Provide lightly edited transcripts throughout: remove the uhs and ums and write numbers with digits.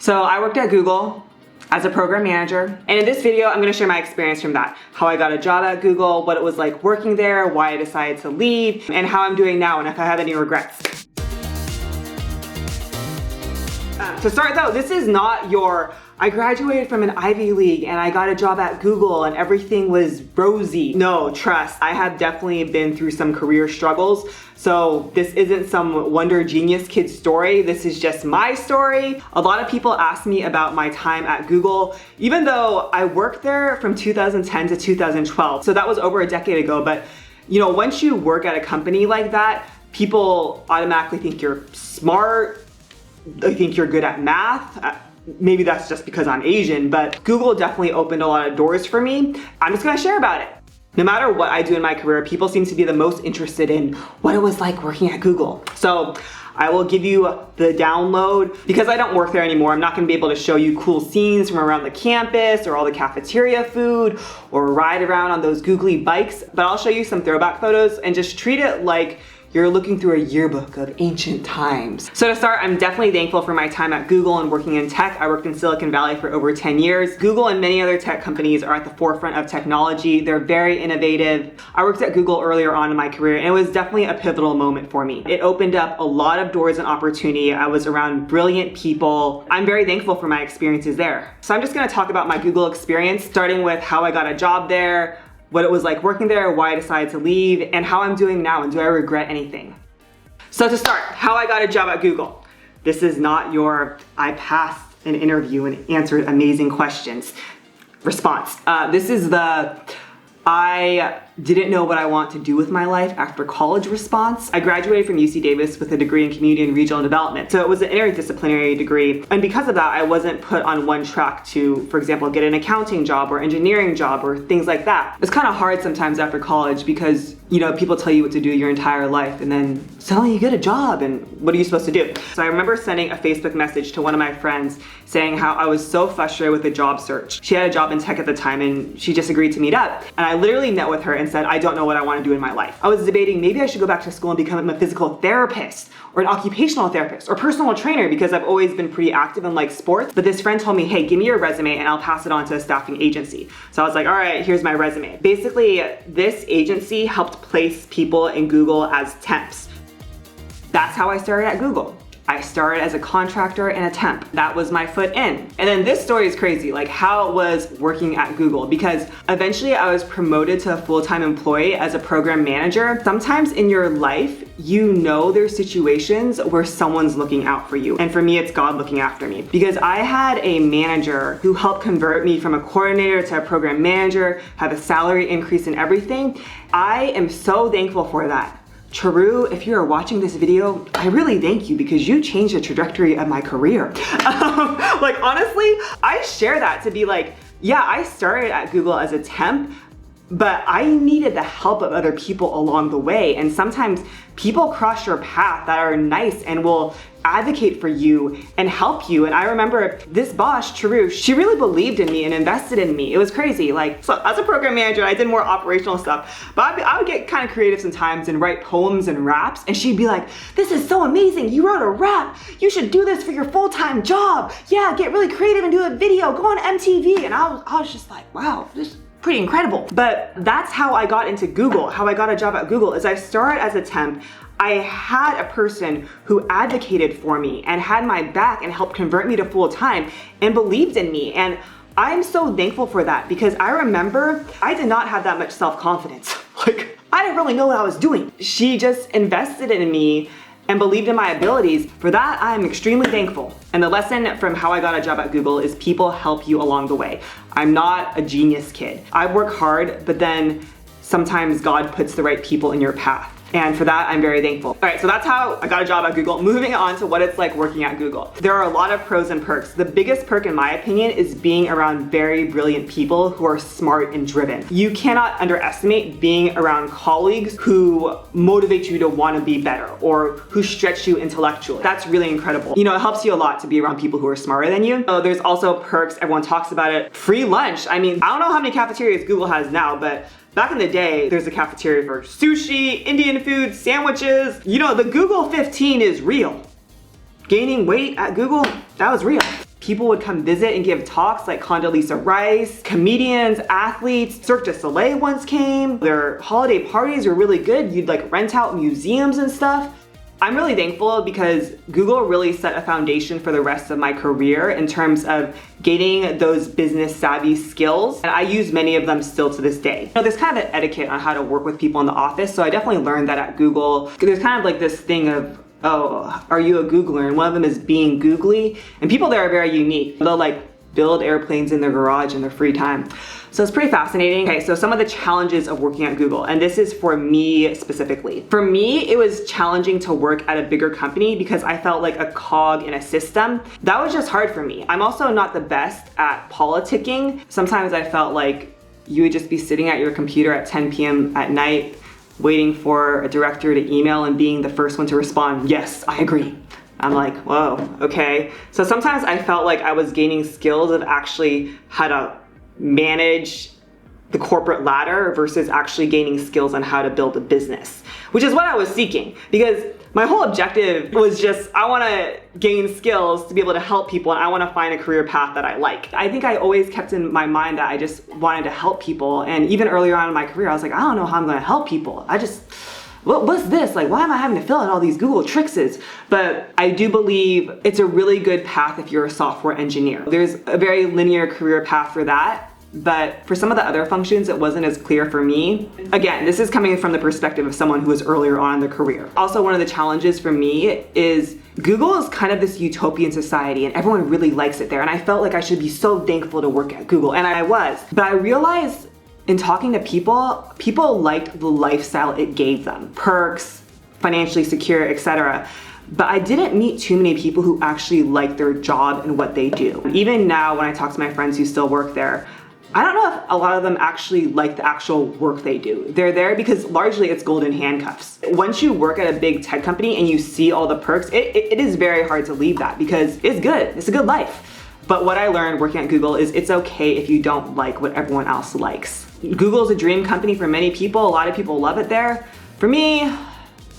So I worked at Google as a program manager, and in this video I'm going to share my experience from that. How I got a job at Google, what it was like working there, why I decided to leave, and how I'm doing now and if I have any regrets. To start though, this is not your I graduated from an Ivy League and I got a job at Google and everything was rosy. No, trust, I have definitely been through some career struggles. So this isn't some Wonder Genius kid story. This is just my story. A lot of people ask me about my time at Google, even though I worked there from 2010 to 2012. So that was over a decade ago. But you know, once you work at a company like that, people automatically think you're smart. They think you're good at math. Maybe that's just because I'm Asian, but Google definitely opened a lot of doors for me. I'm just gonna share about it. No matter what I do in my career, people seem to be the most interested in what it was like working at Google. So I will give you the download. Because I don't work there anymore, I'm not gonna be able to show you cool scenes from around the campus or all the cafeteria food or ride around on those googly bikes, but I'll show you some throwback photos and just treat it like you're looking through a yearbook of ancient times. So to start, I'm definitely thankful for my time at Google and working in tech. I worked in Silicon Valley for over 10 years. Google and many other tech companies are at the forefront of technology. They're very innovative. I worked at Google earlier on in my career and it was definitely a pivotal moment for me. It opened up a lot of doors and opportunity. I was around brilliant people. I'm very thankful for my experiences there. So I'm just gonna talk about my Google experience, starting with how I got a job there, what it was like working there, why I decided to leave, and how I'm doing now, and do I regret anything? So to start, how I got a job at Google. This is not your, I passed an interview and answered amazing questions response. This is the, I didn't know what I want to do with my life after college response. I graduated from UC Davis with a degree in community and regional development. So it was an interdisciplinary degree. And because of that, I wasn't put on one track to, for example, get an accounting job or engineering job or things like that. It's kind of hard sometimes after college because, you know, people tell you what to do your entire life and then suddenly you get a job and what are you supposed to do? So I remember sending a Facebook message to one of my friends saying how I was so frustrated with the job search. She had a job in tech at the time and she just agreed to meet up. And I literally met with her and said, I don't know what I want to do in my life. I was debating maybe I should go back to school and become a physical therapist or an occupational therapist or personal trainer because I've always been pretty active in like sports. But this friend told me, hey, give me your resume and I'll pass it on to a staffing agency. So I was like, all right, here's my resume. Basically, this agency helped place people in Google as temps. That's how I started at Google. I started as a contractor and a temp. That was my foot in. And then this story is crazy, like how it was working at Google, because eventually I was promoted to a full-time employee as a program manager. Sometimes in your life, you know there's situations where someone's looking out for you. And for me, it's God looking after me. Because I had a manager who helped convert me from a coordinator to a program manager, have a salary increase and everything. I am so thankful for that. Charu, if you are watching this video, I really thank you because you changed the trajectory of my career. Like honestly, I share that to be like, yeah, I started at Google as a temp, but I needed the help of other people along the way. And sometimes people cross your path that are nice and will advocate for you and help you. And I remember this boss, Charu, she really believed in me and invested in me. It was crazy. Like, so as a program manager, I did more operational stuff, but I would get kind of creative sometimes and write poems and raps. And she'd be like, this is so amazing. You wrote a rap. You should do this for your full-time job. Yeah, get really creative and do a video. Go on MTV. And I was just like, wow, this pretty incredible. But that's how I got into Google. How I got a job at Google is I started as a temp. I had a person who advocated for me and had my back and helped convert me to full-time and believed in me. And I'm so thankful for that because I remember I did not have that much self-confidence. Like, I didn't really know what I was doing. She just invested in me and believed in my abilities. For that, I'm extremely thankful. And the lesson from how I got a job at Google is people help you along the way. I'm not a genius kid. I work hard, but then sometimes God puts the right people in your path. And for that, I'm very thankful. All right, so that's how I got a job at Google. Moving on to what it's like working at Google. There are a lot of pros and perks. The biggest perk, in my opinion, is being around very brilliant people who are smart and driven. You cannot underestimate being around colleagues who motivate you to want to be better or who stretch you intellectually. That's really incredible. You know, it helps you a lot to be around people who are smarter than you. There's also perks, everyone talks about it. Free lunch. I mean, I don't know how many cafeterias Google has now, but back in the day, there's a cafeteria for sushi, Indian food, sandwiches. You know, the Google 15 is real. Gaining weight at Google, that was real. People would come visit and give talks like Condoleezza Rice, comedians, athletes. Cirque du Soleil once came. Their holiday parties were really good. You'd like rent out museums and stuff. I'm really thankful because Google really set a foundation for the rest of my career in terms of gaining those business savvy skills. And I use many of them still to this day. There's kind of an etiquette on how to work with people in the office. So I definitely learned that at Google. There's kind of like this thing of, oh, are you a Googler? And one of them is being googly. And people there are very unique. They'll like build airplanes in their garage in their free time. So it's pretty fascinating. Okay, so some of the challenges of working at Google, and this is for me specifically. For me, it was challenging to work at a bigger company because I felt like a cog in a system. That was just hard for me. I'm also not the best at politicking. Sometimes I felt like you would just be sitting at your computer at 10 p.m. at night, waiting for a director to email and being the first one to respond, yes, I agree. I'm like, whoa, okay. So sometimes I felt like I was gaining skills of actually how to manage the corporate ladder versus actually gaining skills on how to build a business, which is what I was seeking, because my whole objective was just, I want to gain skills to be able to help people, and I want to find a career path that I like. I think I always kept in my mind that I just wanted to help people, and even earlier on in my career, I was like, I don't know how I'm going to help people. What's this? Like, why am I having to fill out all these Google Tricks? But I do believe it's a really good path if you're a software engineer. There's a very linear career path for that. But for some of the other functions, it wasn't as clear for me. Again, this is coming from the perspective of someone who was earlier on in their career. Also, one of the challenges for me is Google is kind of this utopian society and everyone really likes it there. And I felt like I should be so thankful to work at Google, and I was. But I realized in talking to people, people liked the lifestyle it gave them. Perks, financially secure, etc. But I didn't meet too many people who actually like their job and what they do. Even now, when I talk to my friends who still work there, I don't know if a lot of them actually like the actual work they do. They're there because largely it's golden handcuffs. Once you work at a big tech company and you see all the perks, it is very hard to leave that because it's good. It's a good life. But what I learned working at Google is it's okay if you don't like what everyone else likes. Google's a dream company for many people. A lot of people love it there. For me,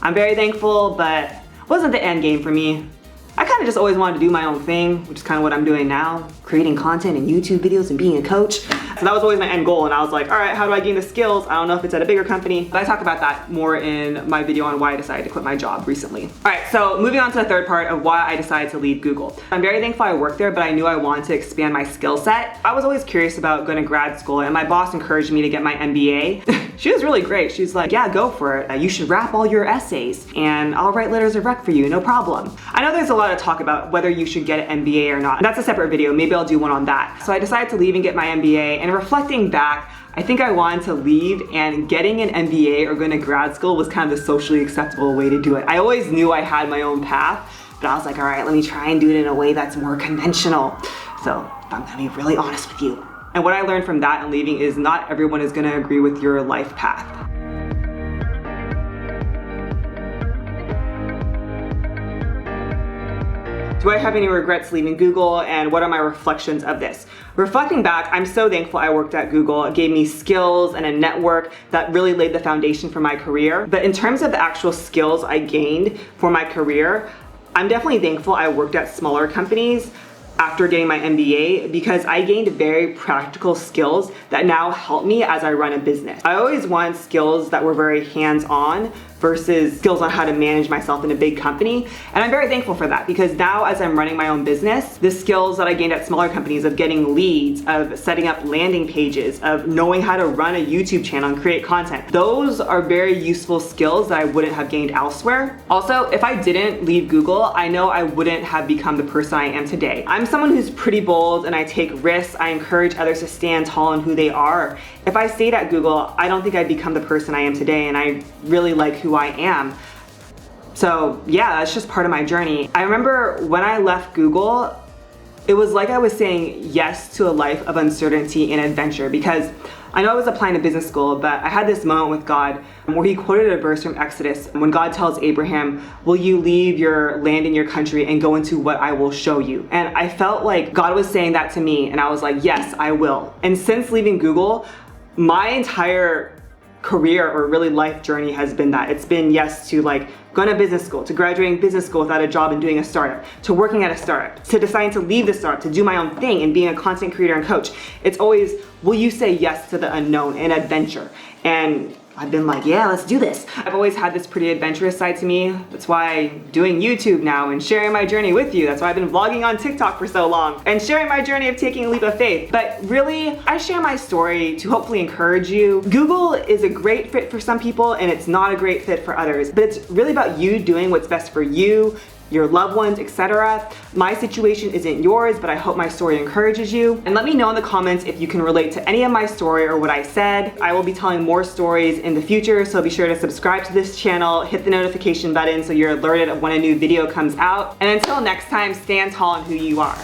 I'm very thankful, but it wasn't the end game for me. I kind of just always wanted to do my own thing, which is kind of what I'm doing now, creating content and YouTube videos and being a coach. So that was always my end goal, and I was like, all right, how do I gain the skills? I don't know if it's at a bigger company, but I talk about that more in my video on why I decided to quit my job recently. All right, so moving on to the third part of why I decided to leave Google. I'm very thankful I worked there, but I knew I wanted to expand my skill set. I was always curious about going to grad school, and my boss encouraged me to get my MBA. She was really great. She's like, yeah, go for it. You should wrap all your essays, and I'll write letters of rec for you, no problem. I know there's a lot of talk about whether you should get an MBA or not. That's a separate video. Maybe I'll do one on that. So I decided to leave and get my MBA, and reflecting back, I think I wanted to leave, and getting an MBA or going to grad school was kind of the socially acceptable way to do it. I always knew I had my own path, but I was like, all right, let me try and do it in a way that's more conventional. So I'm gonna be really honest with you. And what I learned from that and leaving is not everyone is gonna agree with your life path. Do I have any regrets leaving Google, and what are my reflections of this? Reflecting back, I'm so thankful I worked at Google. It gave me skills and a network that really laid the foundation for my career. But in terms of the actual skills I gained for my career, I'm definitely thankful I worked at smaller companies after getting my MBA, because I gained very practical skills that now help me as I run a business. I always wanted skills that were very hands-on versus skills on how to manage myself in a big company. And I'm very thankful for that, because now as I'm running my own business, the skills that I gained at smaller companies of getting leads, of setting up landing pages, of knowing how to run a YouTube channel and create content, those are very useful skills that I wouldn't have gained elsewhere. Also, if I didn't leave Google, I know I wouldn't have become the person I am today. I'm someone who's pretty bold and I take risks. I encourage others to stand tall in who they are. If I stayed at Google, I don't think I'd become the person I am today, and I really like who I am. So yeah, that's just part of my journey. I remember when I left Google, it was like I was saying yes to a life of uncertainty and adventure, because I know I was applying to business school, but I had this moment with God where he quoted a verse from Exodus when God tells Abraham, will you leave your land and your country and go into what I will show you? And I felt like God was saying that to me, and I was like, yes, I will. And since leaving Google, my entire career or really life journey has been that. It's been yes to like going to business school, to graduating business school without a job and doing a startup, to working at a startup, to deciding to leave the startup, to do my own thing and being a content creator and coach. It's always, will you say yes to the unknown and adventure? And I've been like, yeah, let's do this. I've always had this pretty adventurous side to me. That's why I'm doing YouTube now and sharing my journey with you. That's why I've been vlogging on TikTok for so long and sharing my journey of taking a leap of faith. But really, I share my story to hopefully encourage you. Google is a great fit for some people and it's not a great fit for others. But it's really about you doing what's best for you, your loved ones, etc. My situation isn't yours, but I hope my story encourages you. And let me know in the comments if you can relate to any of my story or what I said. I will be telling more stories in the future, so be sure to subscribe to this channel, hit the notification button so you're alerted of when a new video comes out. And until next time, stand tall in who you are.